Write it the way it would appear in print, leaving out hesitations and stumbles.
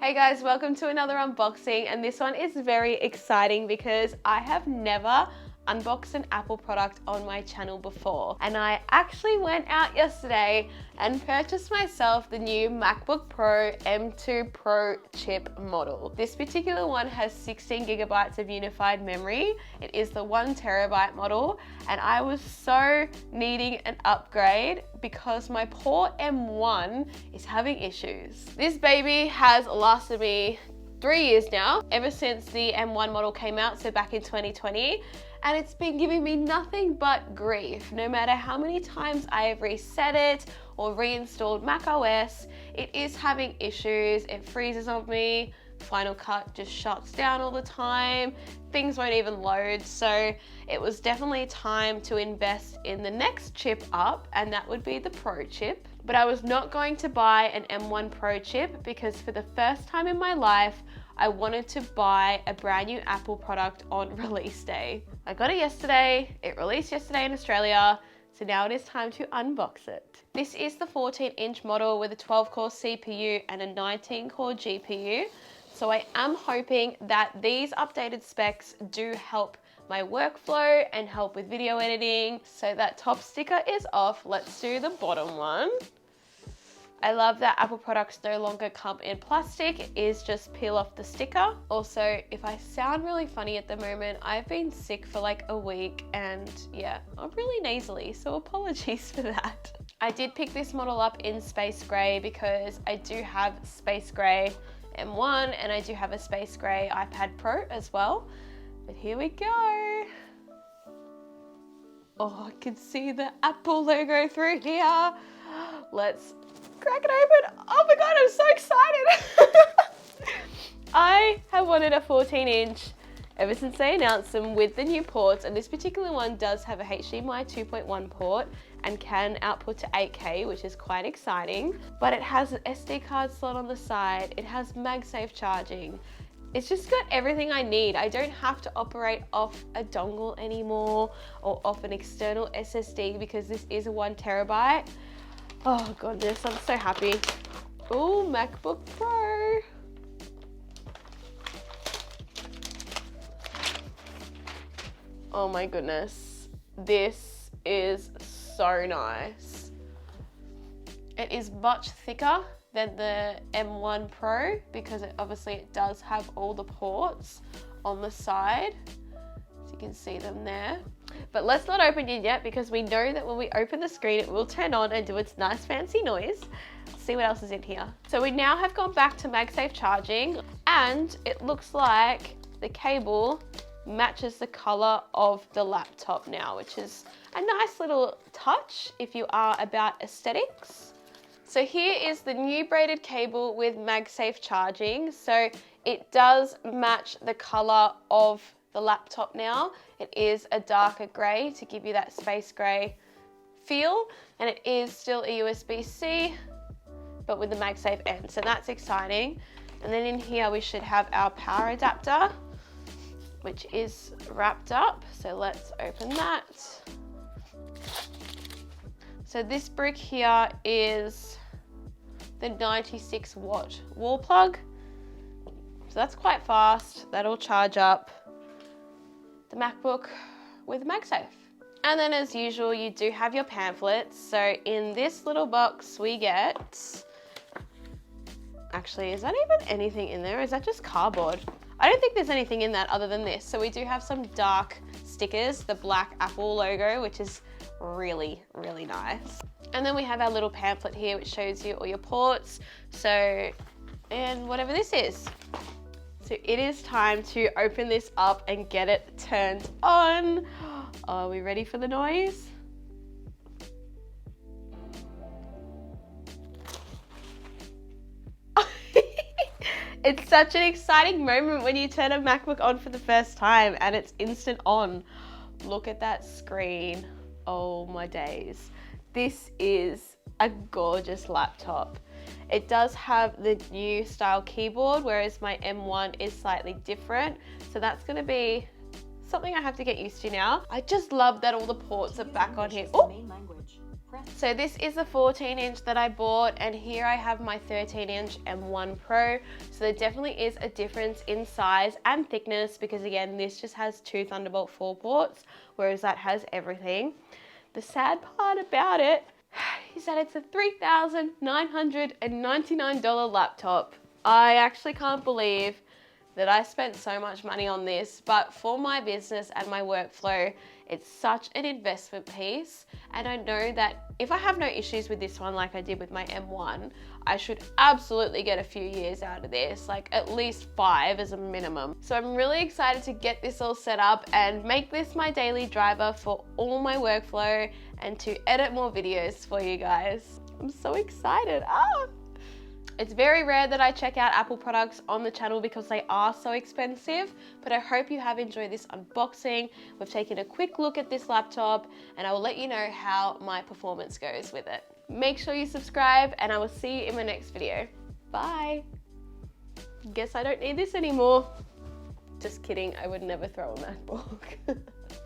Hey guys, welcome to another unboxing, and this one is very exciting because I have never unboxed an Apple product on my channel before, and I actually went out yesterday and purchased myself the new MacBook Pro M2 Pro chip model. This particular one has 16 gigabytes of unified memory. It is the 1 terabyte model, and I was so needing an upgrade because my poor M1 is having issues. This baby has lasted me 3 years now, ever since the M1 model came out, so back in 2020. And it's been giving me nothing but grief. No matter how many times I have reset it or reinstalled macOS, it is having issues. It freezes on me. Final Cut just shuts down all the time. Things won't even load. So it was definitely time to invest in the next chip up, and that would be the Pro chip. But I was not going to buy an M1 Pro chip because for the first time in my life, I wanted to buy a brand new Apple product on release day. I got it yesterday, it released yesterday in Australia, so now it is time to unbox it. This is the 14-inch model with a 12-core CPU and a 19-core GPU. So I am hoping that these updated specs do help my workflow and help with video editing. So that top sticker is off. Let's do the bottom one. I love that Apple products no longer come in plastic. It is just peel off the sticker. Also, if I sound really funny at the moment, I've been sick for like a week and yeah, I'm really nasally, so apologies for that. I did pick this model up in space gray because I do have space gray M1 and I do have a space gray iPad Pro as well. But here we go. Oh, I can see the Apple logo through here. Let's crack it open. Oh my God, I'm so excited. I have wanted a 14-inch ever since they announced them with the new ports, and this particular one does have a HDMI 2.1 port and can output to 8K, which is quite exciting. But it has an SD card slot on the side. It has MagSafe charging. It's just got everything I need. I don't have to operate off a dongle anymore or off an external SSD because this is a 1 terabyte. Oh goodness, I'm so happy. Oh, MacBook Pro. Oh my goodness. This is so nice. It is much thicker than the M1 Pro because it does have all the ports on the side. So you can see them there. But let's not open it yet because we know that when we open the screen, it will turn on and do its nice fancy noise. Let's see what else is in here. So we now have gone back to MagSafe charging, and it looks like the cable matches the color of the laptop now, which is a nice little touch if you are about aesthetics. So here is the new braided cable with MagSafe charging. So it does match the color of the laptop now. It is a darker gray to give you that space gray feel, and it is still a USB-C, but with the MagSafe end, so that's exciting. And then in here we should have our power adapter, which is wrapped up. So let's open that. So this brick here is the 96 watt wall plug. So that's quite fast. That'll charge up the MacBook with MagSafe. And then as usual, you do have your pamphlets. So in this little box we get, actually, is that even anything in there? Is that just cardboard? I don't think there's anything in that other than this. So we do have some dark stickers, the black Apple logo, which is really, really nice. And then we have our little pamphlet here, which shows you all your ports. So, and whatever this is. So it is time to open this up and get it turned on. Are we ready for the noise? It's such an exciting moment when you turn a MacBook on for the first time and it's instant on. Look at that screen. Oh my days. This is a gorgeous laptop. It does have the new style keyboard, whereas my M1 is slightly different. So that's going to be something I have to get used to now. I just love that all the ports are back on here. Oh. So this is the 14-inch that I bought, and here I have my 13-inch M1 Pro. So there definitely is a difference in size and thickness, because again, this just has 2 Thunderbolt 4 ports, whereas that has everything. The sad part about it is that it's a $3,999 laptop. I actually can't believe that I spent so much money on this, but for my business and my workflow, it's such an investment piece. And I know that if I have no issues with this one like I did with my M1, I should absolutely get a few years out of this, like at least 5 as a minimum. So I'm really excited to get this all set up and make this my daily driver for all my workflow and to edit more videos for you guys. I'm so excited. It's very rare that I check out Apple products on the channel because they are so expensive, but I hope you have enjoyed this unboxing. We've taken a quick look at this laptop, and I will let you know how my performance goes with it. Make sure you subscribe, and I will see you in my next video. Bye. Guess I don't need this anymore. Just kidding, I would never throw a MacBook.